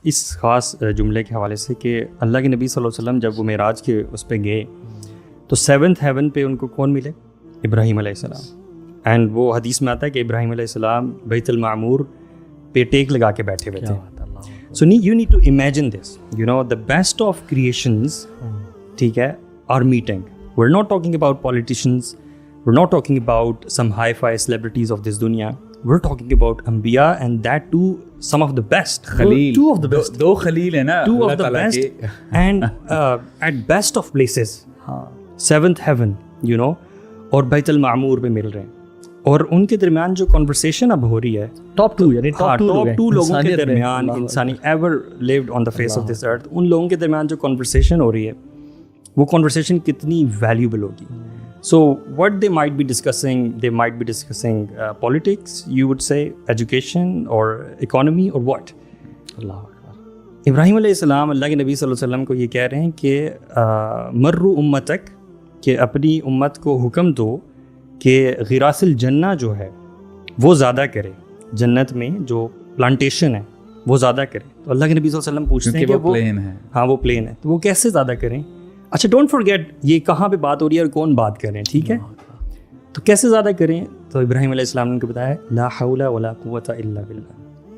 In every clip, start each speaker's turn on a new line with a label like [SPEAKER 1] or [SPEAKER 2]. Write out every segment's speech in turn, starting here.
[SPEAKER 1] اس خاص جملے کے حوالے سے کہ اللہ کے نبی صلی اللہ علیہ وسلم جب وہ معراج کے اس پہ گئے تو 7th ہیون پہ ان کو کون ملے؟ ابراہیم علیہ السلام. اینڈ وہ حدیث میں آتا ہے کہ ابراہیم علیہ السلام بیت المعمور پہ ٹیک لگا کے بیٹھے ہوئے تھے. So you need to imagine this, you know the best of creations, ٹھیک ہے, our meeting. We are not talking about politicians, we are not talking about some hi-fi celebrities of this دنیا. We're talking about Anbiya, and that too some of the best.
[SPEAKER 2] Khalil,
[SPEAKER 1] two of the best.
[SPEAKER 2] دو خلیل ہیں نا,
[SPEAKER 1] two of the best and at best of places. 7th heaven, you know, اور بیت المعمور پہ مل رہے ہیں, اور ان کے درمیان جو conversation اب ہو رہی ہے
[SPEAKER 3] ٹاپ 2 یعنی ٹاپ
[SPEAKER 1] 2 لوگوں کے درمیان, انسانی ever lived on the face of this earth, ان لوگوں کے درمیان جو conversation ہو رہی ہے وہ conversation کتنی valuable ہوگی. So what they might be discussing politics, you would say, education or economy or what?
[SPEAKER 3] اللہ اکبر.
[SPEAKER 1] ابراہیم علیہ السلام اللہ کے نبی صلی اللہ علیہ وسلم کو یہ کہہ رہے ہیں کہ مرو امتک, کہ اپنی امت کو حکم دو کہ غراس الجنہ جو ہے وہ زیادہ کرے, جنت میں جو پلانٹیشن ہے وہ زیادہ کرے. تو اللہ کے نبی صلی اللہ علیہ وسلم پوچھتے ہیں کہ وہ
[SPEAKER 2] پلین ہے.
[SPEAKER 1] ہاں وہ پلین ہے, تو وہ کیسے زیادہ کریں؟ اچھا ڈونٹ فرگیٹ یہ کہاں پہ بات ہو رہی ہے اور کون بات کر رہے ہیں, ٹھیک ہے, تو کیسے زیادہ کریں؟ تو ابراہیم علیہ السلام نے ان کو بتایا لا حول ولا قوت الا باللہ,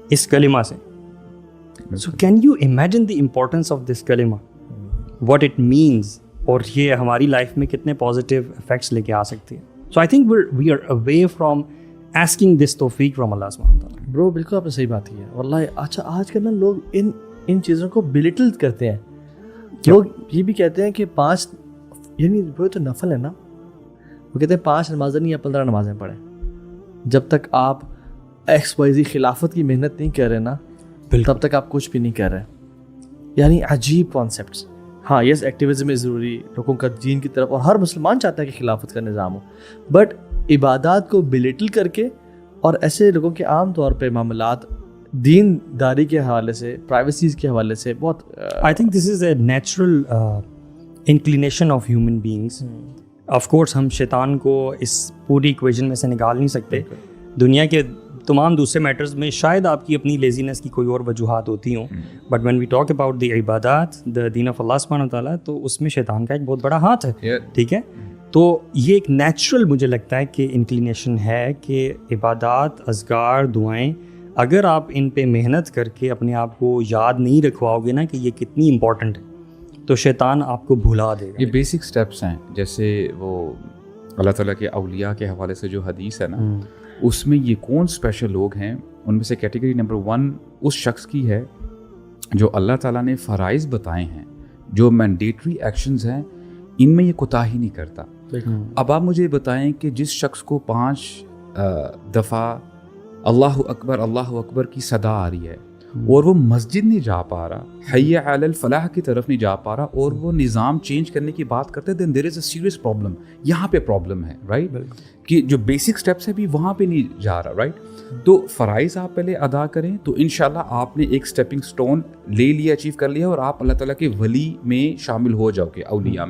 [SPEAKER 1] اس کلمہ سے. So can you imagine the importance of this کلمہ, واٹ اٹ مینز, اور یہ ہماری لائف میں کتنے پازیٹیو افیکٹس لے کے آ سکتی ہے. So I think we are away from asking this توفیق from اللہ سبحانہ وتعالیٰ.
[SPEAKER 3] برو بالکل آپ نے صحیح بات کی ہے واللہ. اچھا آج کل نا لوگ ان چیزوں کو بلیٹل کرتے ہیں. لوگ یہ بھی کہتے ہیں کہ 5 یعنی وہ تو نفل ہے نا, وہ کہتے ہیں 5 نمازیں نہیں یا 15 نمازیں پڑھیں. جب تک آپ XYZ خلافت کی محنت نہیں کر رہے نا, تب تک آپ کچھ بھی نہیں کر رہے. یعنی عجیب کانسیپٹس. ہاں یس ایکٹیویزم از ضروری لوگوں کا دین کی طرف, اور ہر مسلمان چاہتا ہے کہ خلافت کا نظام ہو, بٹ عبادات کو بلیٹل کر کے اور ایسے لوگوں کے عام طور پہ معاملات دین داری کے حوالے سے, پرائیویسیز کے حوالے سے بہت
[SPEAKER 1] I think this is a natural inclination of human beings. Of course ہم شیطان کو اس پوری ایکویژن میں سے نکال نہیں سکتے. دنیا کے تمام دوسرے میٹرز میں شاید آپ کی اپنی لیزینس کی کوئی اور وجوہات ہوتی ہوں, but when we talk about the عبادات, the دین of اللہ سبحانہ وتعالیٰ, تو اس میں شیطان کا ایک بہت بڑا ہاتھ ہے, ٹھیک ہے. تو یہ ایک نیچرل مجھے لگتا ہے کہ انکلینیشن ہے کہ عبادات, اذکار, دعائیں, اگر آپ ان پہ محنت کر کے اپنے آپ کو یاد نہیں رکھواؤ گے نا کہ یہ کتنی امپورٹنٹ ہے, تو شیطان آپ کو بھلا دے گا.
[SPEAKER 2] یہ بیسک سٹیپس ہیں. جیسے وہ اللہ تعالیٰ کے اولیاء کے حوالے سے جو حدیث ہے نا, اس میں یہ کون اسپیشل لوگ ہیں, ان میں سے کیٹیگری نمبر 1 اس شخص کی ہے جو اللہ تعالیٰ نے فرائض بتائے ہیں, جو مینڈیٹری ایکشنز ہیں, ان میں یہ کوتاہی نہیں کرتا. اب آپ مجھے بتائیں کہ جس شخص کو 5 دفعہ اللہ اکبر کی صدا آ رہی ہے اور وہ مسجد نہیں جا پا رہا, حی علی الفلاح کی طرف نہیں جا پا رہا, اور وہ نظام چینج کرنے کی بات کرتے ہیں, دین دیر از اے سیریس پرابلم. یہاں پہ پرابلم ہے, رائٹ, کہ جو بیسک سٹیپس ہے بھی وہاں پہ نہیں جا رہا, رائٹ. تو فرائض آپ پہلے ادا کریں تو انشاءاللہ آپ نے ایک اسٹیپنگ سٹون لے لیا, اچیو کر لیا, اور آپ اللہ تعالیٰ کے ولی میں شامل ہو جاؤ گے, اولیاء میں.